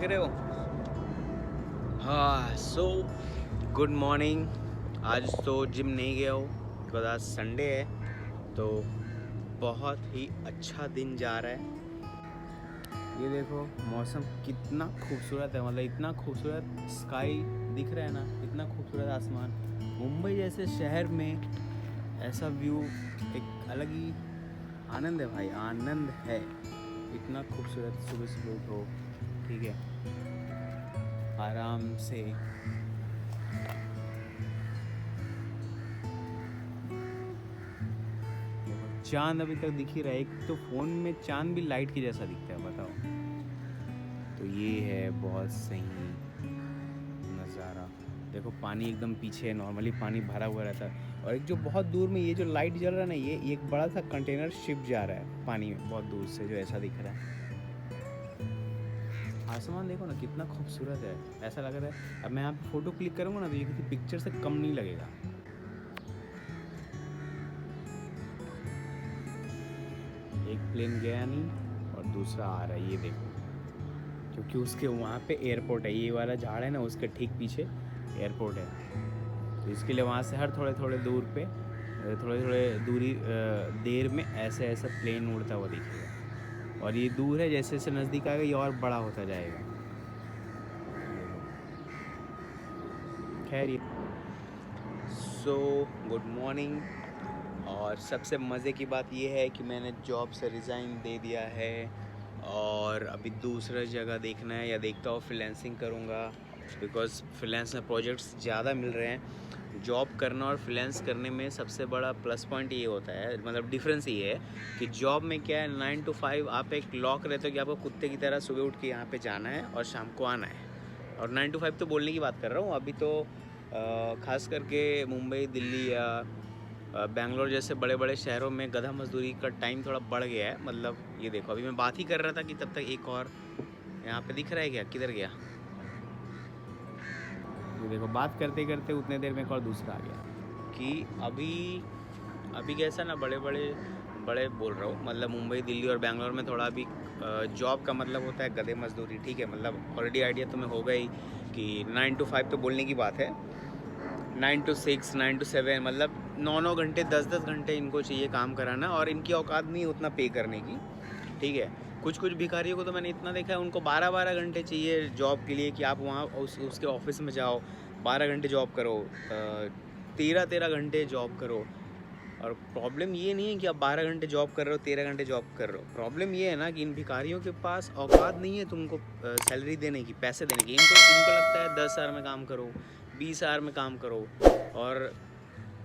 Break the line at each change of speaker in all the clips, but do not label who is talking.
देख रहे हो। हाँ, सो गुड मॉर्निंग। आज तो जिम नहीं गया हो बिकॉज आज संडे है, तो बहुत ही अच्छा दिन जा रहा है। ये देखो मौसम कितना खूबसूरत है, मतलब इतना खूबसूरत स्काई दिख रहा है ना, इतना खूबसूरत आसमान। मुंबई जैसे शहर में ऐसा व्यू एक अलग ही आनंद है भाई, आनंद है। इतना खूबसूरत सुबह सुबह उठो, ठीक है, आराम से चांद अभी तक दिख ही रहा है। एक तो फ़ोन में चांद भी लाइट की जैसा दिखता है, बताओ। तो ये है बहुत सही नज़ारा। देखो पानी एकदम पीछे है, नॉर्मली पानी भरा हुआ रहता है, और एक जो बहुत दूर में ये जो लाइट जल रहा है ना, ये एक बड़ा सा कंटेनर शिप जा रहा है पानी में बहुत दूर से, जो ऐसा दिख रहा है। आसमान देखो ना कितना खूबसूरत है, ऐसा लग रहा है। अब मैं यहाँ पे फ़ोटो क्लिक करूँगा ना, तो ये किसी पिक्चर से कम नहीं लगेगा। एक प्लेन गया नहीं और दूसरा आ रहा है, ये देखो, क्योंकि उसके वहाँ पे एयरपोर्ट है। ये वाला झाड़ है ना, उसके ठीक पीछे एयरपोर्ट है, तो इसके लिए वहाँ से हर थोड़े थोड़े दूर पे, थोड़े थोड़े दूरी देर में ऐसे ऐसा प्लेन उड़ता हुआ दिखेगा। और ये दूर है, जैसे जैसे नज़दीक आएगा ये और बड़ा होता जाएगा। खैर, सो गुड मॉर्निंग। और सबसे मज़े की बात यह है कि मैंने जॉब से रिज़ाइन दे दिया है, और अभी दूसरा जगह देखना है, या देखता हूँ फ्रीलांसिंग करूँगा, बिकॉज़ फ्रीलांस में प्रोजेक्ट्स ज़्यादा मिल रहे हैं। जॉब करना और फ्रीलांस करने में सबसे बड़ा प्लस पॉइंट ये होता है, मतलब डिफरेंस ये है कि जॉब में क्या है, 9 to 5 आप एक लॉक रहते हो कि आपको कुत्ते की तरह सुबह उठ के यहाँ पे जाना है और शाम को आना है। और 9 to 5 तो बोलने की बात कर रहा हूँ, अभी तो ख़ास करके मुंबई, दिल्ली या बेंगलोर जैसे बड़े बड़े शहरों में गधा मजदूरी का टाइम थोड़ा बढ़ गया है। मतलब ये देखो, अभी मैं बात ही कर रहा था कि तब तक एक और यहाँ पे दिख रहा है, क्या किधर गया, ये देखो बात करते करते उतने देर में एक और दूसरा आ गया। कि अभी कैसा ना, बड़े बोल रहा हूँ, मतलब मुंबई, दिल्ली और बेंगलोर में थोड़ा अभी जॉब का मतलब होता है गधे मजदूरी, ठीक है। मतलब ऑलरेडी आइडिया तुम्हें होगा ही कि 9 to 5 तो बोलने की बात है, 9 to 6, 9 to 7, मतलब 9 घंटे, 10 घंटे इनको चाहिए काम कराना, और इनकी औकात नहीं उतना पे करने की, ठीक है। कुछ भिखारियों को तो मैंने इतना देखा है, उनको 12 घंटे चाहिए जॉब के लिए, कि आप वहाँ उसके ऑफिस में जाओ, 12 घंटे जॉब करो, 13 घंटे जॉब करो। और प्रॉब्लम ये नहीं है कि आप 12 घंटे जॉब कर रहे हो, 13 घंटे जॉब कर रहे हो। प्रॉब्लम ये है ना कि इन भिखारियों के पास औकात नहीं है तुमको सैलरी देने की, पैसे देने की। इनको लगता है 10,000 में काम करो, 20,000 में काम करो। और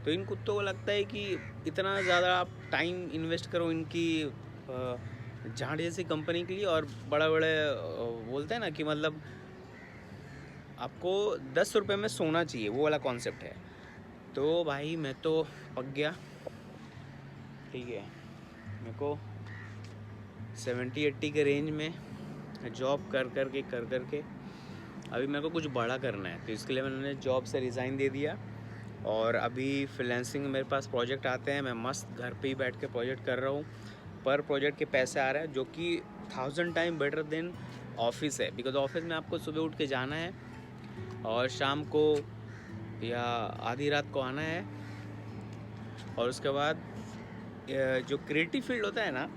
तो इन कुत्तों को लगता है कि इतना ज़्यादा आप टाइम इन्वेस्ट करो इनकी झाड़ जैसी कंपनी के लिए, और बड़े बोलते हैं ना कि मतलब आपको 10 रुपये में सोना चाहिए, वो वाला कॉन्सेप्ट है। तो भाई मैं तो पक गया, ठीक है। मेरे को 70-80 के रेंज में जॉब कर के अभी मेरे को कुछ बड़ा करना है, तो इसके लिए मैंने जॉब से रिज़ाइन दे दिया। और अभी फ्रीलांसिंग में मेरे पास प्रोजेक्ट आते हैं, मैं मस्त घर पे ही बैठ के प्रोजेक्ट कर रहा हूँ। पर प्रोजेक्ट के पैसे आ रहे हैं, जो कि 1000 टाइम बेटर देन ऑफिस है, बिकॉज ऑफिस में आपको सुबह उठ के जाना है और शाम को या आधी रात को आना है। और उसके बाद जो क्रिएटिव फील्ड होता है ना,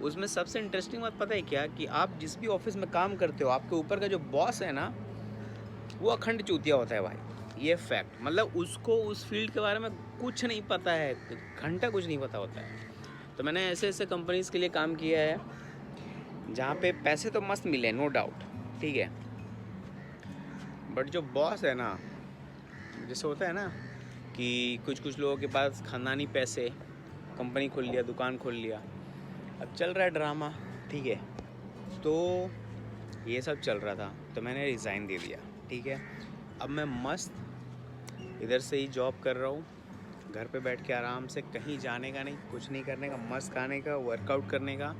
उसमें सबसे इंटरेस्टिंग बात पता है क्या, कि आप जिस भी ऑफिस में काम करते हो, आपके ऊपर का जो बॉस है ना, वो अखंड चूतिया होता है भाई, ये फैक्ट। मतलब उसको उस फील्ड के बारे में कुछ नहीं पता है, घंटा कुछ नहीं पता होता है। तो मैंने ऐसे ऐसे कंपनीज़ के लिए काम किया है जहाँ पे पैसे तो मस्त मिले, नो डाउट, ठीक है। बट जो बॉस है ना, जैसे होता है ना कि कुछ लोगों के पास खानदानी पैसे, कंपनी खोल लिया, दुकान खोल लिया, अब चल रहा है ड्रामा, ठीक है। तो ये सब चल रहा था, तो मैंने रिज़ाइन दे दिया, ठीक है। अब मैं मस्त इधर से ही जॉब कर रहा हूँ, घर पे बैठ के आराम से, कहीं जाने का नहीं, कुछ नहीं करने का, मस्त खाने का, वर्कआउट करने का,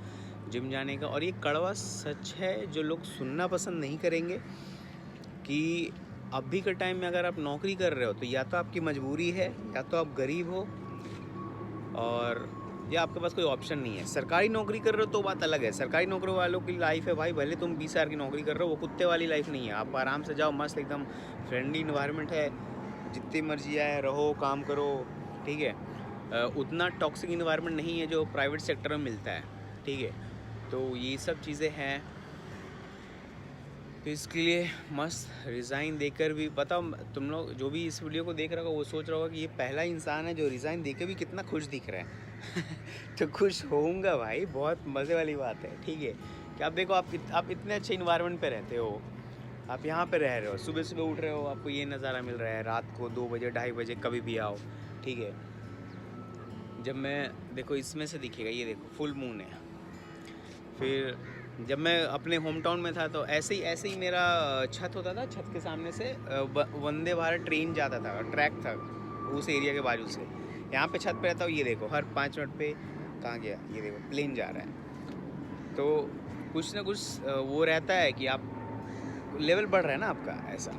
जिम जाने का। और ये कड़वा सच है जो लोग सुनना पसंद नहीं करेंगे, कि अभी के टाइम में अगर आप नौकरी कर रहे हो तो या तो आपकी मजबूरी है, या तो आप गरीब हो, और या आपके पास कोई ऑप्शन नहीं है। सरकारी नौकरी कर रहे हो तो बात अलग है, सरकारी नौकरी वालों की लाइफ है भाई, भले तुम 20 हज़ार की नौकरी कर रहे हो, वो कुत्ते वाली लाइफ नहीं है। आप आराम से जाओ, मस्त एकदम फ्रेंडली इन्वायरमेंट है, जितनी मर्जी आए रहो, काम करो, ठीक है। उतना टॉक्सिक इन्वायरमेंट नहीं है जो प्राइवेट सेक्टर में मिलता है, ठीक है। तो ये सब चीज़ें हैं, तो इसके लिए मस्त रिज़ाइन देकर भी, पता तुम लोग जो भी इस वीडियो को देख रहा होगा वो सोच रहा होगा कि ये पहला इंसान है जो रिज़ाइन देकर भी कितना खुश दिख रहा है तो खुश होऊंगा भाई, बहुत मज़े वाली बात है, ठीक है। कि आप देखो, आप इतने अच्छे इन्वायरमेंट पे रहते हो, आप यहाँ पे रह रहे हो, सुबह सुबह उठ रहे हो, आपको ये नज़ारा मिल रहा है, रात को 2 बजे 2:30 बजे कभी भी आओ, ठीक है। जब मैं देखो इसमें से दिखेगा, ये देखो फुल मून है। फिर जब मैं अपने होम टाउन में था तो ऐसे ही मेरा छत होता था, छत के सामने से वंदे भारत ट्रेन जाता था, ट्रैक था उस एरिया के बाजू से। यहाँ पे छत पे रहता हूँ, ये देखो हर 5 मिनट पे कहाँ गया, ये देखो प्लेन जा रहा है। तो कुछ ना कुछ वो रहता है कि आप लेवल बढ़ रहा है ना आपका, ऐसा।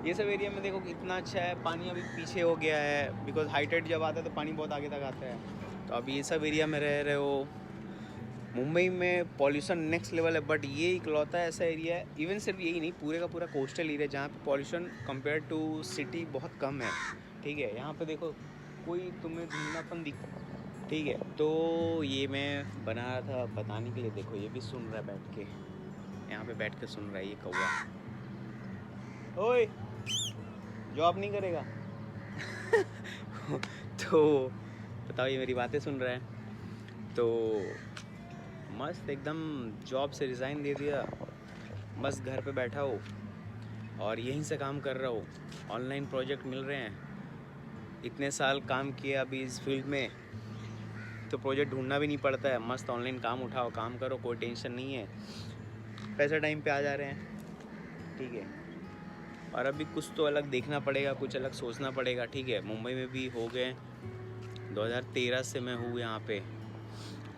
ये सब एरिया में देखो कितना अच्छा है, पानी अभी पीछे हो गया है, बिकॉज हाई टाइड जब आता है तो पानी बहुत आगे तक आता है। तो अब ये सब एरिया में रह रहे हो। मुंबई में पॉल्यूशन नेक्स्ट लेवल है, बट ये इकलौता ऐसा एरिया है, इवन सिर्फ यही नहीं, पूरे का पूरा कोस्टल एरिया जहाँ पे पॉल्यूशन कंपेयर टू सिटी बहुत कम है, ठीक है। यहाँ पे देखो कोई तुम्हें धुंधलापन दिख, ठीक है। तो ये मैं बना रहा था बताने के लिए, देखो ये भी सुन रहा है बैठ के, यहाँ पे बैठ के सुन रहा है ये कौवा। ओए जॉब नहीं करेगा तो बताओ, ये मेरी बातें सुन रहा है। तो मस्त एकदम जॉब से रिज़ाइन दे दिया, मस्त घर पे बैठा हो और यहीं से काम कर रहा हो, ऑनलाइन प्रोजेक्ट मिल रहे हैं। इतने साल काम किया अभी इस फील्ड में, तो प्रोजेक्ट ढूंढना भी नहीं पड़ता है, मस्त ऑनलाइन काम उठाओ, काम करो, कोई टेंशन नहीं है, पैसा टाइम पे आ जा रहे हैं, ठीक है। और अभी कुछ तो अलग देखना पड़ेगा, कुछ अलग सोचना पड़ेगा, ठीक है। मुंबई में भी हो गए 2013 से मैं हूँ यहाँ पे,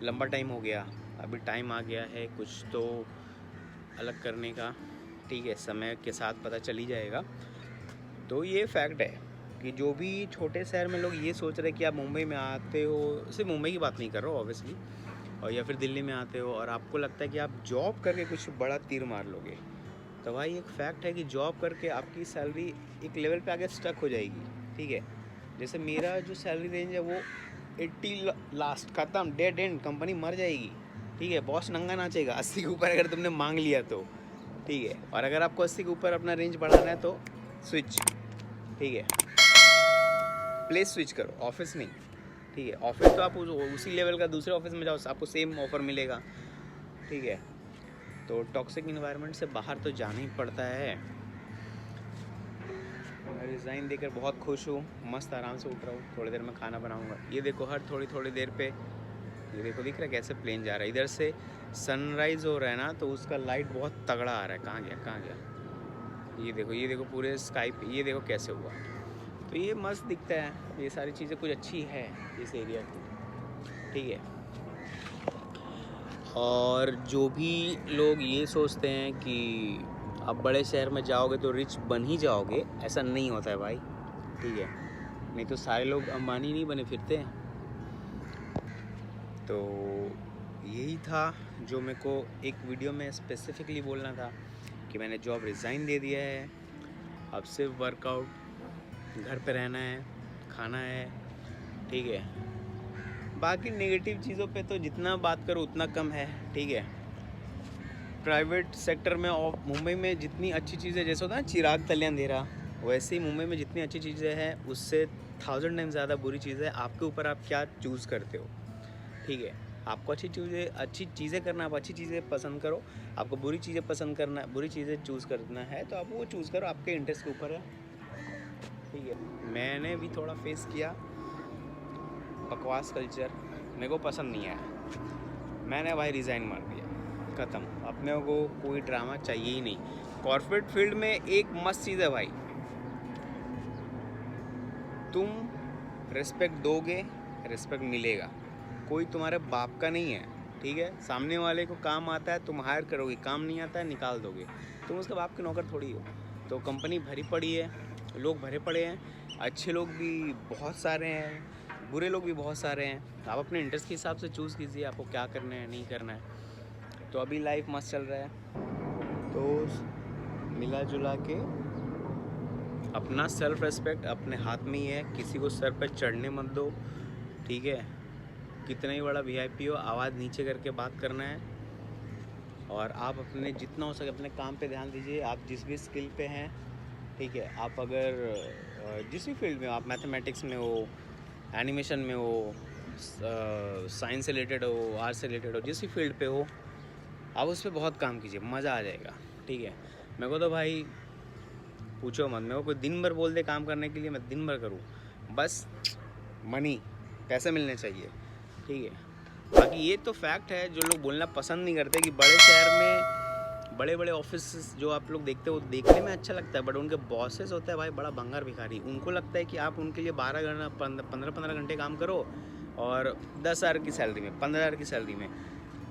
लंबा टाइम हो गया, अभी टाइम आ गया है कुछ तो अलग करने का, ठीक है। समय के साथ पता चल ही जाएगा। तो ये फैक्ट है कि जो भी छोटे शहर में लोग ये सोच रहे हैं कि आप मुंबई में आते हो, सिर्फ मुंबई की बात नहीं कर रहा हूँ ऑब्वियसली, और या फिर दिल्ली में आते हो और आपको लगता है कि आप जॉब करके कुछ बड़ा तीर मार लोगे, तो भाई एक फैक्ट है कि जॉब करके आपकी सैलरी एक लेवल पे आगे स्टक हो जाएगी, ठीक है। जैसे मेरा जो सैलरी रेंज है वो 80 लास्ट, खत्म, डेड एंड, कंपनी मर जाएगी, ठीक है। बॉस नंगा नाचेगा 80 के ऊपर अगर तुमने मांग लिया तो, ठीक है। और अगर आपको 80 के ऊपर अपना रेंज बढ़ाना है तो स्विच, ठीक है, प्लेस स्विच करो, ऑफिस नहीं, ठीक है। ऑफिस तो आप उसी लेवल का दूसरे ऑफिस में जाओ, आपको सेम ऑफर मिलेगा, ठीक है। तो टॉक्सिक इन्वायरमेंट से बाहर तो जाना ही पड़ता है। मैं रिज़ाइन देकर बहुत खुश हूँ, मस्त आराम से उठ रहा हूँ, थोड़ी देर में खाना बनाऊँगा। ये देखो हर थोड़ी देर पे, ये देखो दिख रहा है कैसे प्लेन जा रहा है, इधर से सनराइज़ हो रहा है ना, तो उसका लाइट बहुत तगड़ा आ रहा है। कहाँ गया, ये देखो पूरे स्काई पे, ये देखो कैसे हुआ। तो ये मस्त दिखता है, ये सारी चीज़ें कुछ अच्छी है इस एरिया की, ठीक है। और जो भी लोग ये सोचते हैं कि आप बड़े शहर में जाओगे तो रिच बन ही जाओगे, ऐसा नहीं होता है भाई, ठीक है। नहीं तो सारे लोग अंबानी नहीं बने फिरते हैं। तो यही था जो मेरे को एक वीडियो में स्पेसिफिकली बोलना था कि मैंने जॉब रिज़ाइन दे दिया है, अब सिर्फ वर्कआउट, घर पे रहना है, खाना है, ठीक है। बाकी नेगेटिव चीज़ों पे तो जितना बात करो उतना कम है, ठीक है। प्राइवेट सेक्टर में और मुंबई में जितनी अच्छी चीज़ें, जैसे होता है ना चिराग तले अंधेरा, वैसे ही मुंबई में जितनी अच्छी चीज़ें हैं उससे 1000 टाइम ज़्यादा बुरी चीज़ें हैं। आपके ऊपर आप क्या चूज़ करते हो, ठीक है। आपको अच्छी चीज़ें करना, आप अच्छी चीज़ें पसंद करो, आपको बुरी चीज़ें पसंद करना, बुरी चीज़ें चूज़ करना है तो आप वो चूज़ करो, आपके इंटरेस्ट के ऊपर है, ठीक है। मैंने भी थोड़ा फेस किया बकवास कल्चर, मेरे को पसंद नहीं आया, मैंने भाई रिज़ाइन मार दिया, ख़त्म। अपने को कोई ड्रामा चाहिए ही नहीं। कॉर्पोरेट फील्ड में एक मस्त चीज़ है भाई, तुम रिस्पेक्ट दोगे, रिस्पेक्ट मिलेगा, कोई तुम्हारे बाप का नहीं है, ठीक है। सामने वाले को काम आता है तुम हायर करोगे, काम नहीं आता है निकाल दोगे, तुम उसके बाप के नौकर थोड़ी हो। तो कंपनी भरी पड़ी है, लोग भरे पड़े हैं, अच्छे लोग भी बहुत सारे हैं, बुरे लोग भी बहुत सारे हैं। आप अपने इंटरेस्ट के हिसाब से चूज़ कीजिए आपको क्या करना है नहीं करना है। तो अभी लाइफ मस्त चल रहा है। तो मिला जुला के अपना सेल्फ रेस्पेक्ट अपने हाथ में ही है, किसी को सर पर चढ़ने मत दो, ठीक है। कितना ही बड़ा VIP हो, आवाज़ नीचे करके बात करना है। और आप अपने जितना हो सके अपने काम पे ध्यान दीजिए। आप जिस भी स्किल पे हैं, ठीक है, आप अगर जिस भी फील्ड में हो, आप मैथमेटिक्स में हो, एनिमेशन में हो, साइंस से रिलेटेड हो, आर्ट्स से रिलेटेड हो, जिस भी फील्ड पे हो, आप उस पर बहुत काम कीजिए, मज़ा आ जाएगा, ठीक है। मेरे को तो भाई पूछो मत, मेरे को कोई दिन भर बोल दे काम करने के लिए, मैं दिन भर करूँ, बस मनी पैसे मिलने चाहिए, ठीक है। बाकी ये तो फैक्ट है, जो लोग बोलना पसंद नहीं करते कि बड़े शहर में बड़े बड़े ऑफिस जो आप लोग देखते हो वो देखने में अच्छा लगता है, बट उनके बॉसेस होते हैं भाई बड़ा भंगार भिखारी। उनको लगता है कि आप उनके लिए 15 घंटे काम करो और 10,000 की सैलरी में, 15,000 की सैलरी में।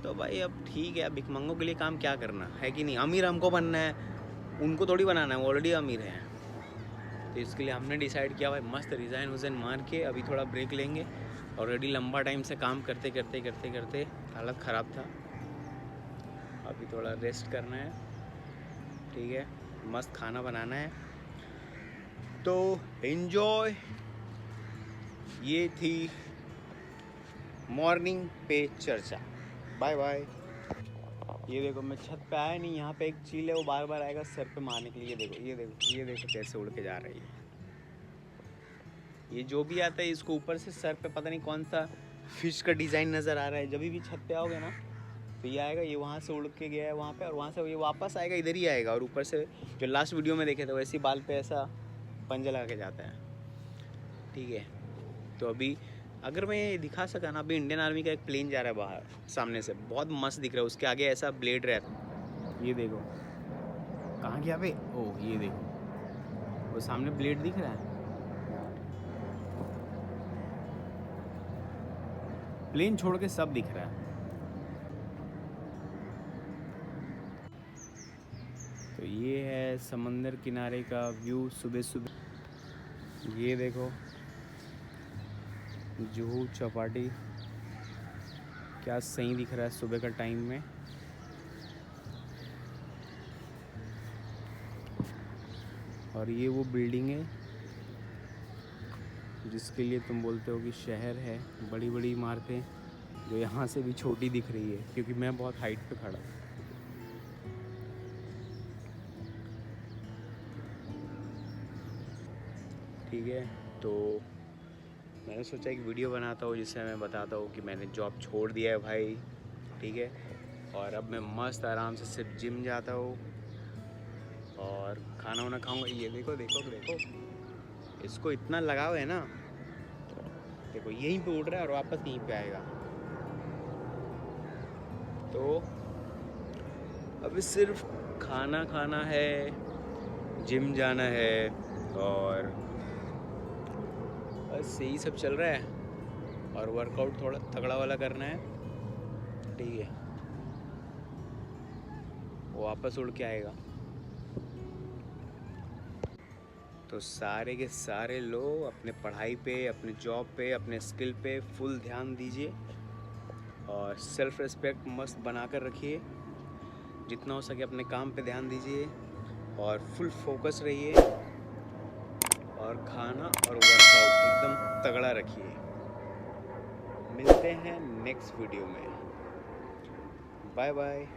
तो भाई अब ठीक है, अब भिखमंगों के लिए काम क्या करना है कि नहीं। अमीर हमको बनना है, उनको थोड़ी बनाना है, वो ऑलरेडी अमीर हैं। तो इसके लिए हमने डिसाइड किया भाई मस्त रिज़ाइन मार के अभी थोड़ा ब्रेक लेंगे। ऑलरेडी लंबा टाइम से काम करते करते करते करते हालत ख़राब था, अभी थोड़ा रेस्ट करना है, ठीक है। मस्त खाना बनाना है, तो एंजॉय। ये थी मॉर्निंग पे चर्चा। Bye bye. ये देखो मैं छत पे आया नहीं, यहाँ पे एक चील है, वो बार बार आएगा सर पे मारने के लिए। ये देखो ये देखो ये देखो कैसे उड़ के जा रही है। ये जो भी आता है इसको ऊपर से सर पे पता नहीं कौन सा फिश का डिज़ाइन नज़र आ रहा है। जब भी छत पे आओगे ना तो ये आएगा, ये वहाँ से उड़ के गया है वहाँ पे, और वहाँ से ये वापस आएगा, इधर ही आएगा। और ऊपर से जो लास्ट वीडियो में देखे थे वैसे बाल पे ऐसा पंजा लगा के जाता है, ठीक है। तो अभी अगर मैं ये दिखा सका ना, अभी इंडियन आर्मी का एक प्लेन जा रहा है बाहर सामने से, बहुत मस्त दिख रहा है। उसके आगे ऐसा ब्लेड रहता, ये देखो कहाँ गया बे, ओह ये देखो वो सामने ब्लेड दिख रहा है। प्लेन छोड़ के सब दिख रहा है। तो ये है समंदर किनारे का व्यू सुबह सुबह। ये देखो जुहू चौपाटी क्या सही दिख रहा है सुबह का टाइम में। और ये वो बिल्डिंग है जिसके लिए तुम बोलते हो कि शहर है, बड़ी बड़ी इमारतें जो यहाँ से भी छोटी दिख रही है क्योंकि मैं बहुत हाइट पे खड़ा हूँ। ठीक है, तो मैंने सोचा एक वीडियो बनाता हूँ जिससे मैं बताता हूँ कि मैंने जॉब छोड़ दिया है भाई, ठीक है। और अब मैं मस्त आराम से सिर्फ जिम जाता हूँ और खाना वाना खाऊंगा। ये देखो देखो देखो इसको इतना लगाव है ना, देखो यहीं पे उड़ रहा है और वापस यहीं पे आएगा। तो अब सिर्फ खाना खाना है, जिम जाना है और बस यही सब चल रहा है। और वर्कआउट थोड़ा तगड़ा वाला करना है, ठीक है, वो वापस उड़ के आएगा। तो सारे के सारे लोग अपने पढ़ाई पे, अपने जॉब पे, अपने स्किल पे फुल ध्यान दीजिए और सेल्फ रिस्पेक्ट मस्त बना कर रखिए। जितना हो सके अपने काम पे ध्यान दीजिए और फुल फोकस रहिए और खाना और वर्कआउट एकदम तगड़ा रखिए। मिलते हैं नेक्स्ट वीडियो में, बाय बाय।